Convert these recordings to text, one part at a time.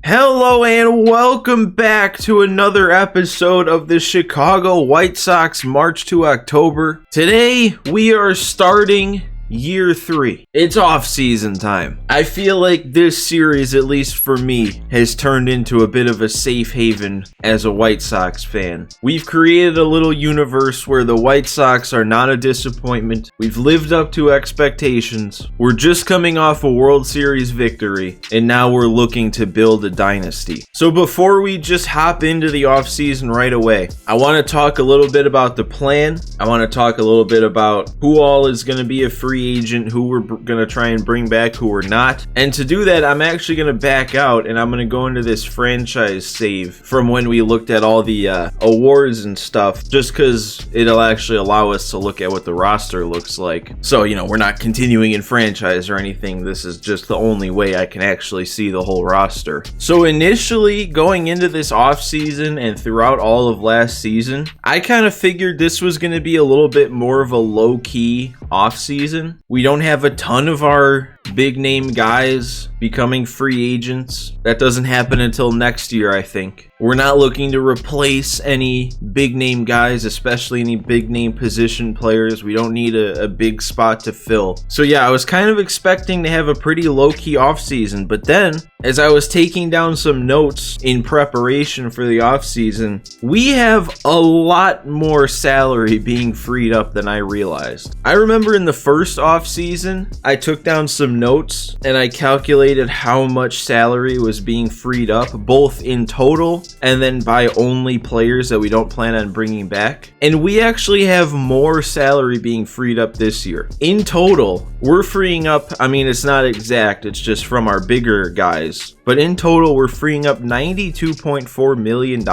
Hello and welcome back to another episode of the Chicago White Sox March to October. Today we are starting Year 3. It's off-season time. I feel like this series, at least for me, has turned into a bit of a safe haven as a White Sox fan. We've created a little universe where the White Sox are not a disappointment. We've lived up to expectations. We're just coming off a World Series victory, and now we're looking to build a dynasty. So before we just hop into the off-season right away, I want to talk a little bit about the plan. I want to talk a little bit about who all is going to be a free agent, who we're going to try and bring back, who we're not. And to do that, I'm actually going to back out and I'm going to go into this franchise save from when we looked at all the awards and stuff, just because it'll actually allow us to look at what the roster looks like. So, we're not continuing in franchise or anything. This is just the only way I can actually see the whole roster. So initially, going into this offseason and throughout all of last season, I kind of figured this was going to be a little bit more of a low-key offseason. We don't have a ton of our big name guys becoming free agents. That doesn't happen until next year, I think. We're not looking to replace any big name guys, especially any big name position players. We don't need a big spot to fill. So yeah, I was kind of expecting to have a pretty low-key offseason, but then as I was taking down some notes in preparation for the offseason, we have a lot more salary being freed up than I realized. I remember in the first offseason, I took down some notes and I calculated how much salary was being freed up, both in total and then by only players that we don't plan on bringing back. And we actually have more salary being freed up this year. In total, we're freeing up, it's not exact, it's just from our bigger guys, but in total, we're freeing up $92.4 million.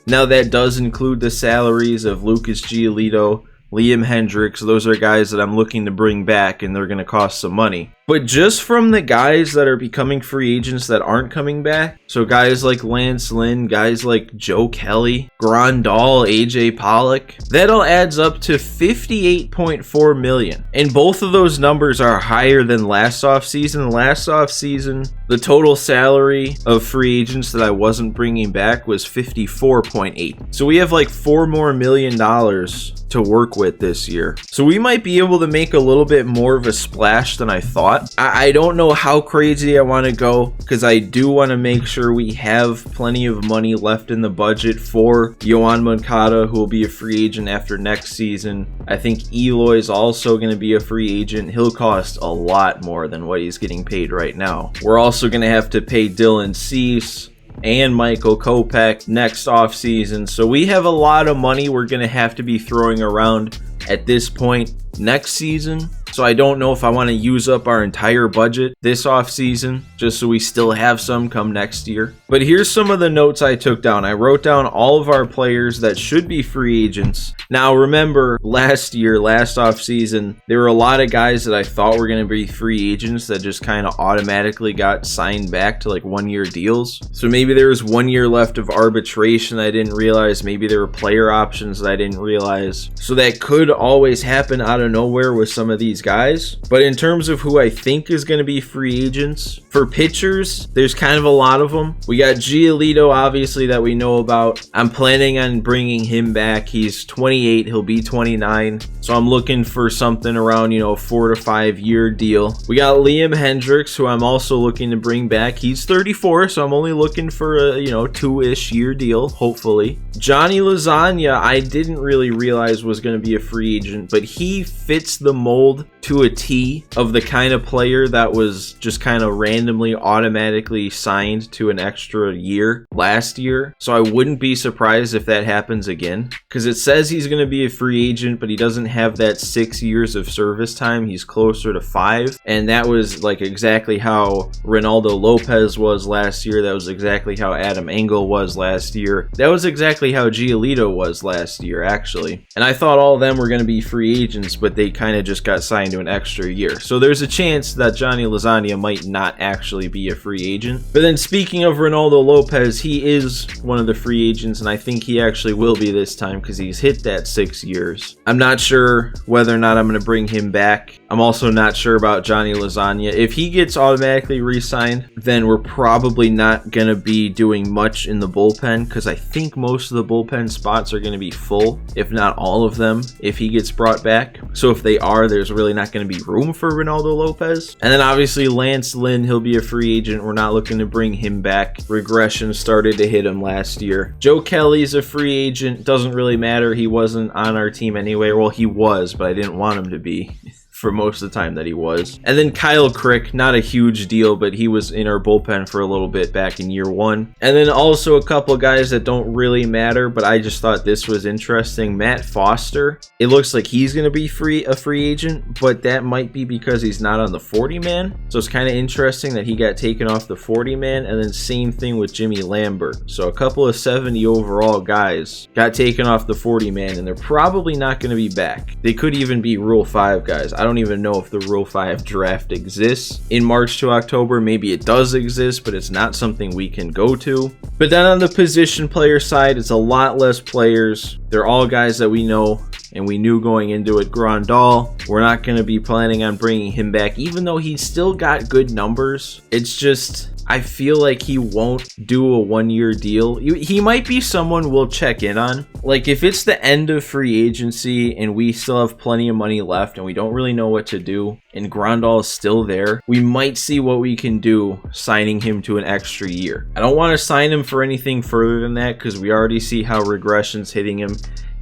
Now that does include the salaries of Lucas Giolito, Liam Hendriks. Those are guys that I'm looking to bring back, and they're going to cost some money. But just from the guys that are becoming free agents that aren't coming back, so guys like Lance Lynn, guys like Joe Kelly, Grandal, AJ Pollock, that all adds up to $58.4 million. And both of those numbers are higher than last offseason. Last offseason, the total salary of free agents that I wasn't bringing back was $54.8. So we have like $4 more million to work with this year. So we might be able to make a little bit more of a splash than I thought. I don't know how crazy I want to go, because I do want to make sure we have plenty of money left in the budget for Yoan Moncada, who will be a free agent after next season. I think Eloy is also going to be a free agent. He'll cost a lot more than what he's getting paid right now. We're also going to have to pay Dylan Cease and Michael Kopech next offseason. So we have a lot of money we're going to have to be throwing around at this point next season. So I don't know if I want to use up our entire budget this offseason, just so we still have some come next year. But here's some of the notes I took down. I wrote down all of our players that should be free agents. Now remember, last offseason, there were a lot of guys that I thought were going to be free agents that just kind of automatically got signed back to like 1-year deals. So maybe there was 1 year left of arbitration I didn't realize. Maybe there were player options that I didn't realize. So that could always happen out of nowhere with some of these guys. But in terms of who I think is going to be free agents, for pitchers, there's kind of a lot of them. We got Giolito, obviously, that we know about. I'm planning on bringing him back. He's 28, he'll be 29. So I'm looking for something around, a 4 to 5 year deal. We got Liam Hendriks, who I'm also looking to bring back. He's 34, so I'm only looking for a, 2-ish year deal, hopefully. Johnny Lasagna, I didn't really realize was going to be a free agent, but he fits the mold to a T of the kind of player that was just kind of randomly automatically signed to an extra year last year. So I wouldn't be surprised if that happens again, because it says he's going to be a free agent, but he doesn't have that 6 years of service time. He's closer to 5, and that was like exactly how Ronaldo Lopez was last year. That was exactly how Adam Engel was last year. That was exactly how Giolito was last year, actually. And I thought all of them were going to be free agents, but they kind of just got signed to an extra year. So there's a chance that Johnny Lasagna might not actually be a free agent. But then speaking of Ronaldo Lopez, he is one of the free agents, and I think he actually will be this time because he's hit that 6 years. I'm not sure whether or not I'm going to bring him back I'm also not sure about Johnny Lasagna. If he gets automatically re-signed, then we're probably not going to be doing much in the bullpen, because I think most of the bullpen spots are going to be full, if not all of them, if he gets brought back. So if they are, there's really not going to be room for Ronaldo Lopez. And then obviously Lance Lynn, he'll be a free agent. We're not looking to bring him back. Regression started to hit him last year. Joe Kelly's a free agent. Doesn't really matter. He wasn't on our team anyway. Well, he was, but I didn't want him to be for most of the time that he was. And then Kyle Crick, not a huge deal, but he was in our bullpen for a little bit back in year 1. And then also a couple guys that don't really matter, but I just thought this was interesting. Matt Foster, it looks like he's going to be a free agent, but that might be because he's not on the 40-man. So it's kind of interesting that he got taken off the 40-man. And then same thing with Jimmy Lambert. So a couple of 70 overall guys got taken off the 40-man, and they're probably not going to be back. They could even be Rule 5 guys. I don't even know if the Rule 5 draft exists in March to October. Maybe it does exist, but it's not something we can go to. But then on the position player side, it's a lot less players. They're all guys that we know and we knew going into it. Grandal, we're not going to be planning on bringing him back, even though he's still got good numbers. It's just, I feel like he won't do a 1-year deal. He might be someone we'll check in on. Like if it's the end of free agency and we still have plenty of money left and we don't really know what to do and Grandal is still there, we might see what we can do signing him to an extra year. I don't want to sign him for anything further than that because we already see how regression's hitting him.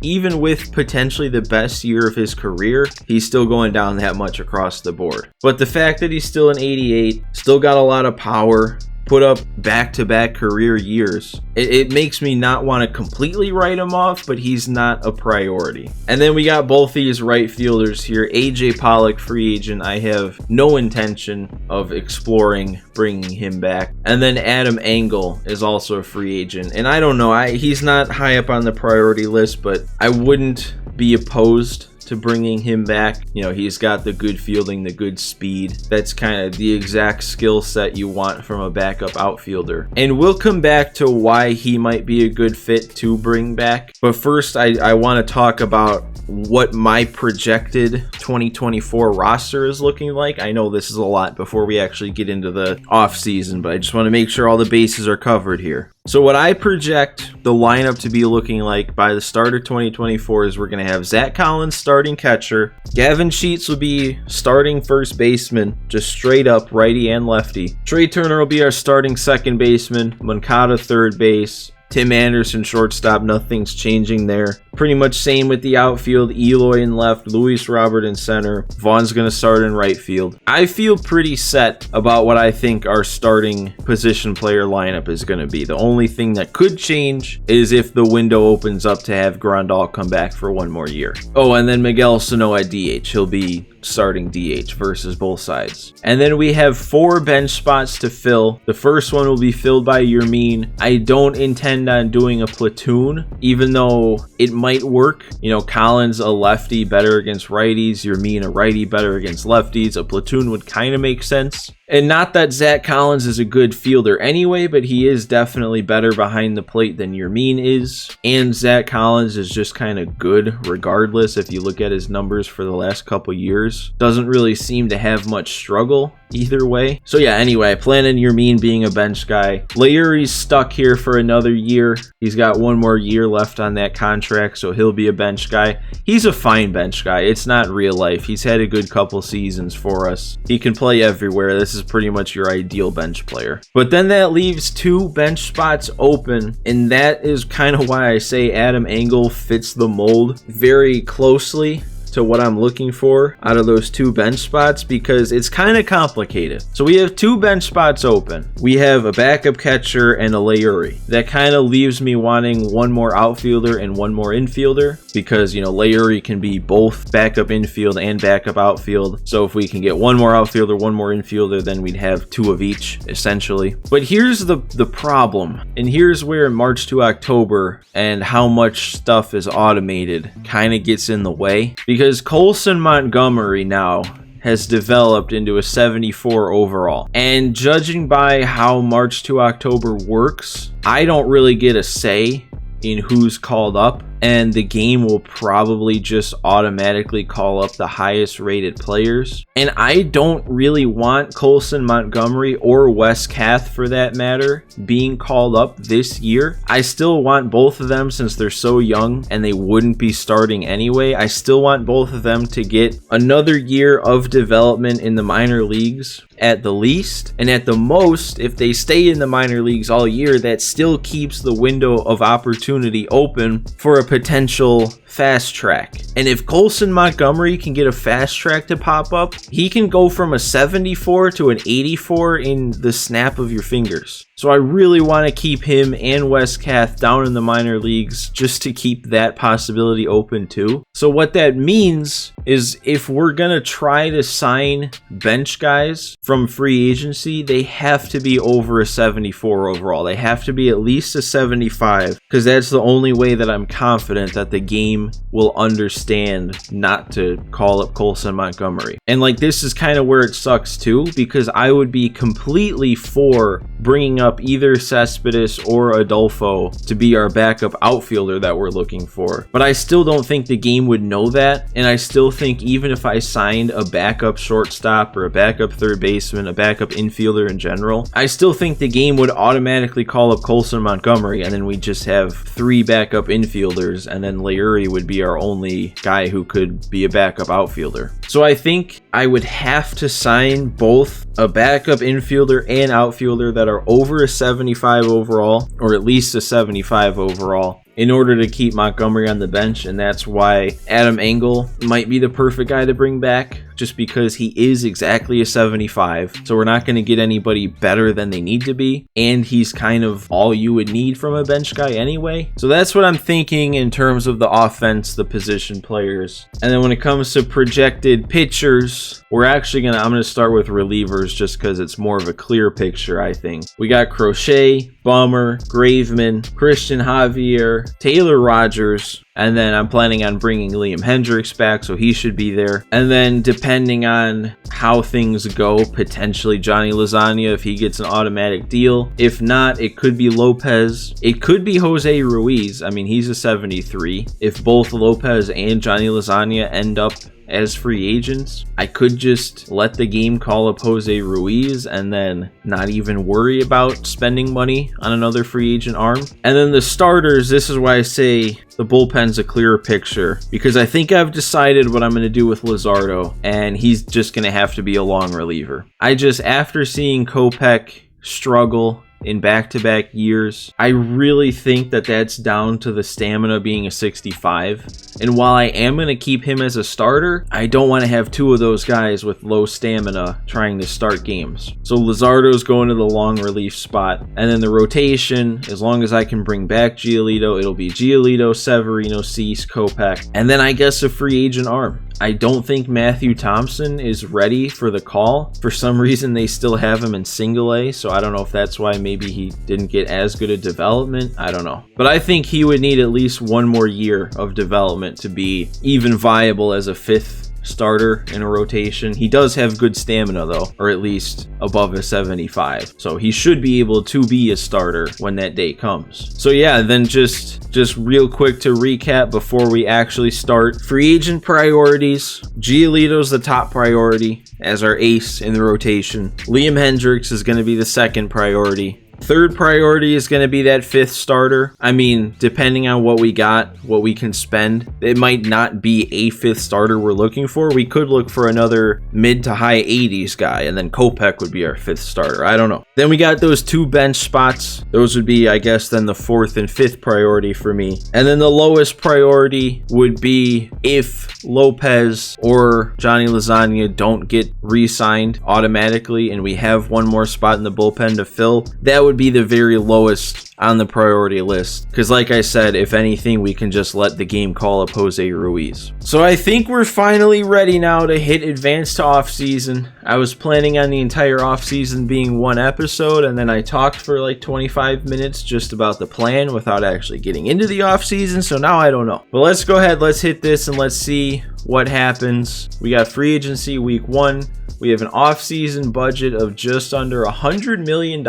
Even with potentially the best year of his career, he's still going down that much across the board. But the fact that he's still an 88, still got a lot of power, put up back-to-back career years, it makes me not want to completely write him off, but he's not a priority. And then we got both these right fielders here. AJ Pollock, free agent. I have no intention of exploring bringing him back. And then Adam Engel is also a free agent. And I don't know, he's not high up on the priority list, but I wouldn't be opposed to bringing him back. You know, he's got the good fielding, the good speed. That's kind of the exact skill set you want from a backup outfielder. And we'll come back to why he might be a good fit to bring back. But first, I want to talk about what my projected 2024 roster is looking like. I know this is a lot before we actually get into the off season, but I just want to make sure all the bases are covered here. So what I project the lineup to be looking like by the start of 2024 is we're going to have Zach Collins starting catcher. Gavin Sheets will be starting first baseman, just straight up righty and lefty. Trey Turner will be our starting second baseman. Moncada third base. Tim Anderson shortstop, nothing's changing there. Pretty much same with the outfield. Eloy in left, Luis Robert in center. Vaughn's going to start in right field. I feel pretty set about what I think our starting position player lineup is going to be. The only thing that could change is if the window opens up to have Grandal come back for 1 more year. Oh, and then Miguel Sano at DH. He'll be starting DH versus both sides. And then we have 4 bench spots to fill. The first one will be filled by Yermin. I don't intend on doing a platoon, even though it might work. You know, Collins a lefty, better against righties. Yermin a righty, better against lefties. A platoon would kind of make sense. And not that Zach Collins is a good fielder anyway, but he is definitely better behind the plate than Yermin is. And Zach Collins is just kind of good regardless. If you look at his numbers for the last couple years, doesn't really seem to have much struggle either way. So yeah, anyway, I plan on Yermin being a bench guy. Leury's stuck here for another year. He's got 1 more year left on that contract, so he'll be a bench guy. He's a fine bench guy. It's not real life. He's had a good couple seasons for us. He can play everywhere. This is pretty much your ideal bench player. But then that leaves 2 bench spots open, and that is kind of why I say Adam Engel fits the mold very closely to what I'm looking for out of those 2 bench spots, because it's kind of complicated. So we have 2 bench spots open. We have a backup catcher and a Leury. That kind of leaves me wanting 1 more outfielder and 1 more infielder, because, you know, Leury can be both backup infield and backup outfield. So if we can get 1 more outfielder, 1 more infielder, then we'd have 2 of each, essentially. But here's the problem, and here's where March to October and how much stuff is automated kind of gets in the way, because Colson Montgomery now has developed into a 74 overall. And judging by how March to October works, I don't really get a say in who's called up and the game will probably just automatically call up the highest rated players. And I don't really want Colson Montgomery or Wes Kath, for that matter, being called up this year. I still want both of them, since they're so young and they wouldn't be starting anyway. I still want both of them to get another year of development in the minor leagues at the least, and at the most, if they stay in the minor leagues all year, that still keeps the window of opportunity open for a potential fast track. And if Colson Montgomery can get a fast track to pop up, he can go from a 74 to an 84 in the snap of your fingers. So I really want to keep him and Wes Kath down in the minor leagues, just to keep that possibility open too. So what that means is, if we're going to try to sign bench guys from free agency, they have to be over a 74 overall. They have to be at least a 75, because that's the only way that I'm confident that the game will understand not to call up Colson Montgomery. And like, this is kind of where it sucks too, because I would be completely for bringing up either Cespedes or Adolfo to be our backup outfielder that we're looking for. But I still don't think the game would know that, and I still think even if I signed a backup shortstop or a backup third baseman, a backup infielder in general, I still think the game would automatically call up Colson Montgomery, and then we just have 3 backup infielders, and then Leury would be our only guy who could be a backup outfielder. So I think I would have to sign both a backup infielder and outfielder that are over a 75 overall, or at least a 75 overall, in order to keep Montgomery on the bench. And that's why Adam Engel might be the perfect guy to bring back, just because he is exactly a 75. So we're not going to get anybody better than they need to be, and he's kind of all you would need from a bench guy anyway. So that's what I'm thinking in terms of the offense, the position players. And then when it comes to projected pitchers, I'm going to start with relievers, just because it's more of a clear picture, I think. We got Crochet, Bummer, Graveman, Christian Javier, Taylor Rogers, and then I'm planning on bringing Liam Hendricks back, so he should be there. And then depending on how things go, potentially Johnny Lasagna if he gets an automatic deal. If not, it could be Lopez. It could be Jose Ruiz. I mean, he's a 73. If both Lopez and Johnny Lasagna end up as free agents, I could just let the game call up Jose Ruiz and then not even worry about spending money on another free agent arm. And then the starters, this is why I say the bullpen's a clearer picture, because I think I've decided what I'm going to do with Luzardo, and he's just going to have to be a long reliever. After seeing Kopech struggle in back-to-back years, I really think that that's down to the stamina being a 65. And while I am going to keep him as a starter, I don't want to have 2 of those guys with low stamina trying to start games. So Luzardo's going to the long relief spot. And then the rotation, as long as I can bring back Giolito, it'll be Giolito, Severino, Cease, Kopech, and then I guess a free agent arm. I don't think Matthew Thompson is ready for the call. For some reason, they still have him in single A, so I don't know if that's why maybe he didn't get as good a development. I don't know. But I think he would need at least 1 more year of development to be even viable as a 5th starter in a rotation. He does have good stamina though, or at least above a 75. So he should be able to be a starter when that day comes. So yeah, then just real quick to recap before we actually start. Free agent priorities. Giolito's the top priority as our ace in the rotation. Liam Hendricks is going to be the second priority. Third priority is going to be that 5th starter. I mean, depending on what we got, what we can spend, it might not be a 5th starter we're looking for. We could look for another mid to high 80s guy, and then Kopech would be our 5th starter. I don't know. Then we got those 2 bench spots. Those would be, I guess, then the 4th and 5th priority for me. And then the lowest priority would be if Lopez or Johnny Lasagna don't get re-signed automatically and we have 1 more spot in the bullpen to fill. That would be the very lowest on the priority list, because like I said, if anything, we can just let the game call up Jose Ruiz. So I think we're finally ready now to hit advance to off-season. I was planning on the entire off-season being 1 episode, and then I talked for like 25 minutes just about the plan without actually getting into the off-season, so now I don't know. But let's go ahead, let's hit this and let's see what happens. We got free agency week 1. We have an off-season budget of just under $100 million.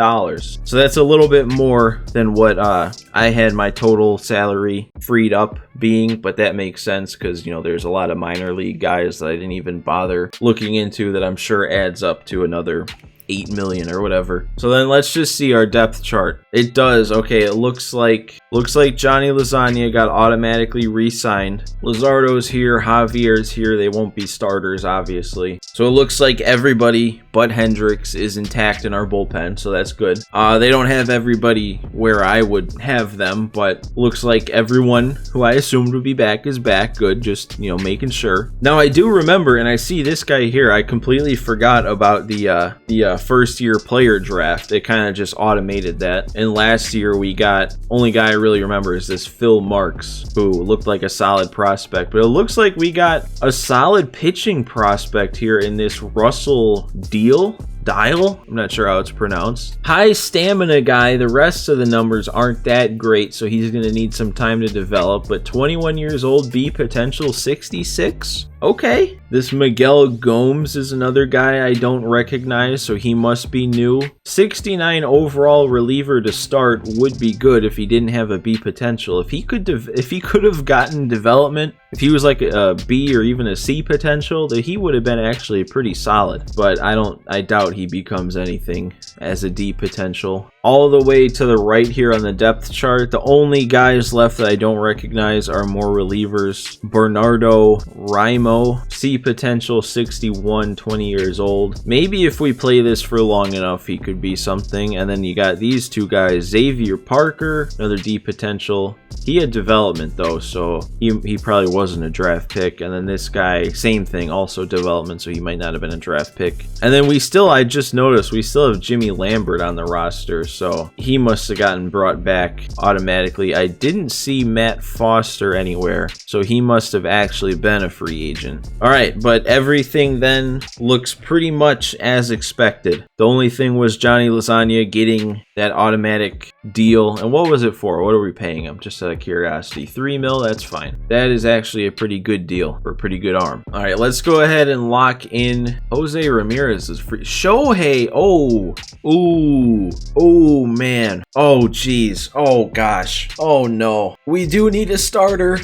So that's a little bit more than what I had my total salary freed up being, but that makes sense because, you know, there's a lot of minor league guys that I didn't even bother looking into that I'm sure adds up to another 8 million or whatever. So then let's just see our depth chart. It does. Okay, it looks like Johnny Lasagna got automatically re-signed. Luzardo's here, Javier's here. They won't be starters, obviously. So it looks like everybody but Hendricks is intact in our bullpen, so that's good. They don't have everybody where I would have them, but looks like everyone who I assumed would be back is back. Good, just, you know, making sure. Now I do remember, and I see this guy here, I completely forgot about the first year player draft. It kind of just automated that. And last year we got, only guy I really remember is this Phil Marks, who looked like a solid prospect, but it looks like we got a solid pitching prospect here in this Russell Dial, I'm not sure how it's pronounced. High stamina guy. The rest of the numbers aren't that great, so he's going to need some time to develop, but 21 years old, B potential 66. Okay. This Miguel Gomes is another guy I don't recognize, so he must be new. 69 overall reliever to start would be good if he didn't have a B potential. If he could have gotten development, if he was like a B or even a C potential, that he would have been actually pretty solid. But I doubt he becomes anything as a D potential. All the way to the right here on the depth chart, the only guys left that I don't recognize are more relievers. Bernardo Raimo, C potential 61, 20 years old. Maybe if we play this for long enough, he could be something. And then you got these two guys, Xavier Parker, another D potential. He had development though, so he probably wasn't a draft pick. And then this guy, same thing, also development, so he might not have been a draft pick. And then I just noticed we still have Jimmy Lambert on the roster, so he must have gotten brought back automatically. I didn't see Matt Foster anywhere, so he must have actually been a free agent. All right, but everything then looks pretty much as expected. The only thing was Johnny Lasagna getting that automatic deal. And what was it for? What are we paying him? Just out of curiosity. 3 mil, that's fine. That is actually a pretty good deal for a pretty good arm. All right, let's go ahead and lock in Jose Ramirez is free. Shohei, oh man, oh geez, oh gosh, oh no, we do need a starter.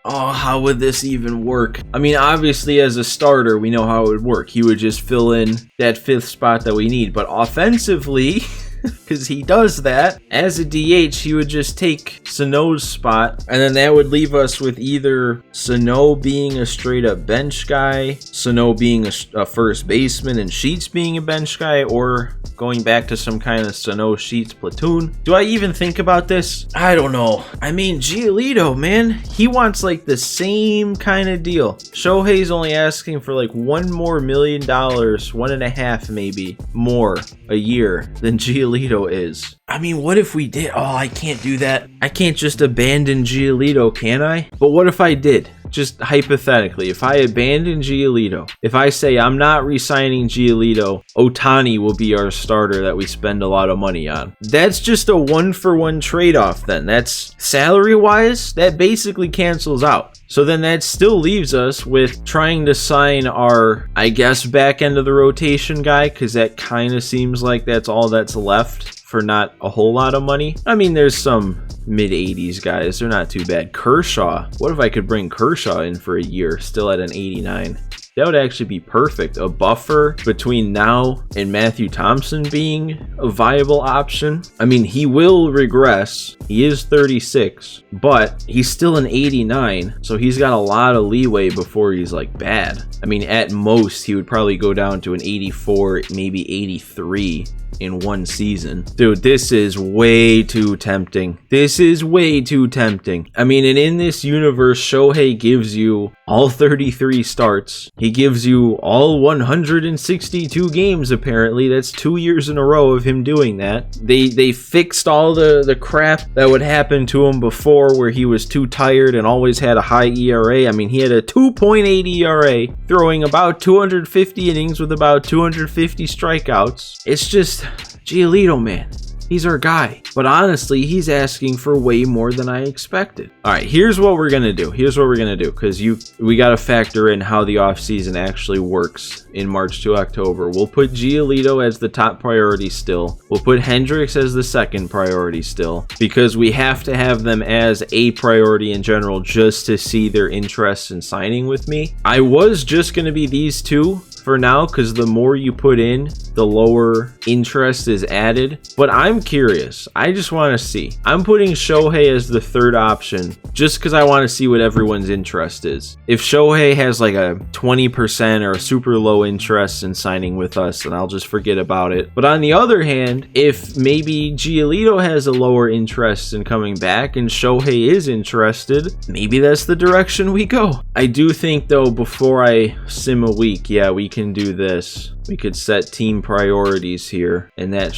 Oh, how would this even work? I mean, obviously as a starter, we know how it would work. He would just fill in that 5th spot that we need, but offensively, because he does that, as a DH, he would just take Sano's spot, and then that would leave us with either Sano being a straight up bench guy, Sano being a first baseman, and Sheets being a bench guy, or going back to some kind of Sano Sheets platoon. Do I even think about this? I don't know. I mean, Giolito, man, he wants like the same kind of deal. Shohei's only asking for like $1 more million, 1.5 maybe more a year than Giolito is. I mean, what if we did? Oh, I can't do that. I can't just abandon Giolito, can I? But what if I did? Just hypothetically, if I abandon Giolito, if I say I'm not re-signing Giolito, Ohtani will be our starter that we spend a lot of money on. That's just a 1-for-1 trade-off then. That's salary-wise, that basically cancels out. So then that still leaves us with trying to sign our, I guess, back end of the rotation guy, because that kind of seems like that's all that's left for not a whole lot of money. I mean, there's some mid-80s guys. They're not too bad. Kershaw. What if I could bring Kershaw in for a year, still at an 89? That would actually be perfect. A buffer between now and Matthew Thompson being a viable option. I mean, he will regress. He is 36, but he's still an 89, so he's got a lot of leeway before he's like bad. I mean, at most, he would probably go down to an 84, maybe 83 in one season. Dude, this is way too tempting. This is way too tempting. I mean, and in this universe, Shohei gives you all 33 starts. He gives you all 162 games, apparently. That's 2 years in a row of him doing that. They fixed all the crap that would happen to him before, where he was too tired and always had a high ERA. I mean, he had a 2.8 ERA, throwing about 250 innings with about 250 strikeouts. It's just Giolito, man. He's our guy. But honestly, he's asking for way more than I expected. All right, here's what we're gonna do. Because we gotta factor in how the offseason actually works in March to October. We'll put Giolito as the top priority still. We'll put Hendricks as the second priority still, because we have to have them as a priority in general just to see their interest in signing with me. I was just gonna be these two for now, because the more you put in, the lower interest is added. But I'm curious. I just want to see. I'm putting Shohei as the third option just because I want to see what everyone's interest is. If Shohei has like a 20% or a super low interest in signing with us, then I'll just forget about it. But on the other hand, if maybe Giolito has a lower interest in coming back and Shohei is interested, maybe that's the direction we go. I do think though, before I sim a week, yeah, we can do this. We could set team priorities here, and that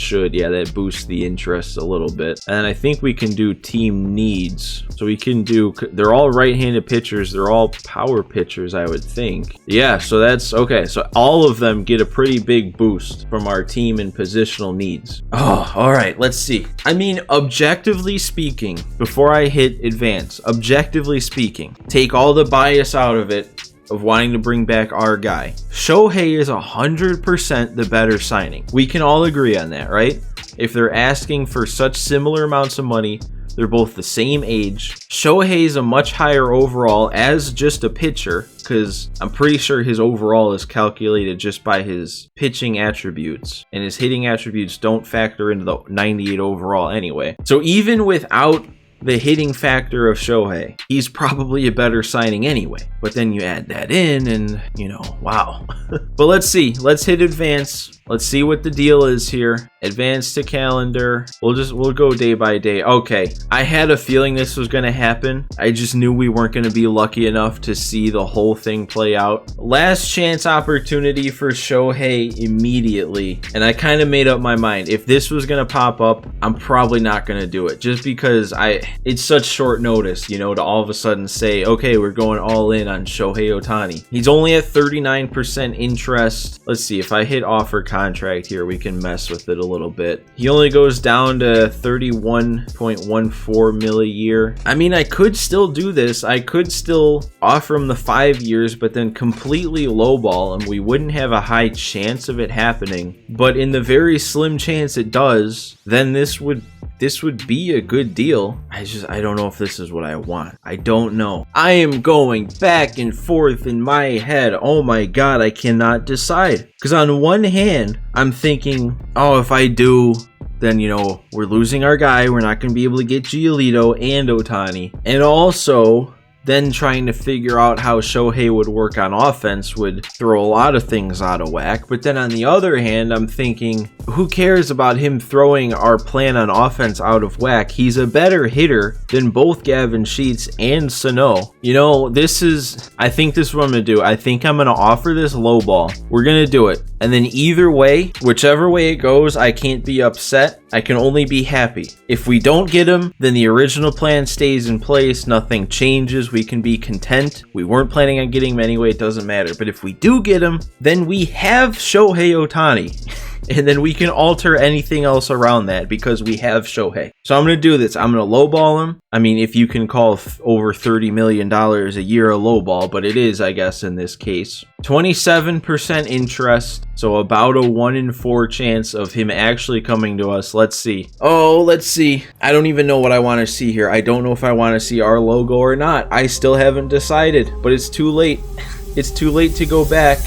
boosts the interest a little bit. And I think we can do team needs. So we can do, they're all right-handed pitchers. They're all power pitchers, I would think. Yeah, so that's okay. So all of them get a pretty big boost from our team and positional needs. Oh, all right, let's see. I mean, objectively speaking, before I hit advance, objectively speaking, take all the bias out of it, of wanting to bring back our guy. Shohei is 100% the better signing. We can all agree on that, right? If they're asking for such similar amounts of money, they're both the same age. Shohei is a much higher overall as just a pitcher, because I'm pretty sure his overall is calculated just by his pitching attributes, and his hitting attributes don't factor into the 98 overall anyway. So even without the hitting factor of Shohei, he's probably a better signing anyway. But then you add that in and, wow. But let's see. Let's hit advance. Let's see what the deal is here. Advance to calendar. We'll go day by day. Okay. I had a feeling this was going to happen. I just knew we weren't going to be lucky enough to see the whole thing play out. Last chance opportunity for Shohei immediately. And I kind of made up my mind. If this was going to pop up, I'm probably not going to do it. Just because it's such short notice, to all of a sudden say, okay, we're going all in on Shohei Ohtani. He's only at 39% interest. Let's see, if I hit offer contract here, we can mess with it a little bit. He only goes down to 31.14 mil a year. I mean, I could still do this. I could still offer him the 5 years, but then completely lowball him. We wouldn't have a high chance of it happening. But in the very slim chance it does, then this would be a good deal. I don't know if this is what I want. I don't know. I am going back and forth in my head. Oh my God, I cannot decide. Because on one hand, I'm thinking, oh, if I do, then, we're losing our guy. We're not going to be able to get Giolito and Ohtani. And also, then trying to figure out how Shohei would work on offense would throw a lot of things out of whack. But then on the other hand, I'm thinking, who cares about him throwing our plan on offense out of whack? He's a better hitter than both Gavin Sheets and Sano. I think this is what I'm going to do. I think I'm going to offer this low ball. We're going to do it. And then either way, whichever way it goes, I can't be upset. I can only be happy. If we don't get him, then the original plan stays in place. Nothing changes. We can be content. We weren't planning on getting him anyway. It doesn't matter. But if we do get him, then we have Shohei Ohtani. And then we can alter anything else around that because we have Shohei. So I'm going to do this. I'm going to lowball him. I mean, if you can call over $30 million a year a lowball, but it is, I guess, in this case. 27% interest. So about a 1 in 4 chance of him actually coming to us. Let's see. Oh, let's see. I don't even know what I want to see here. I don't know if I want to see our logo or not. I still haven't decided, but it's too late. It's too late to go back.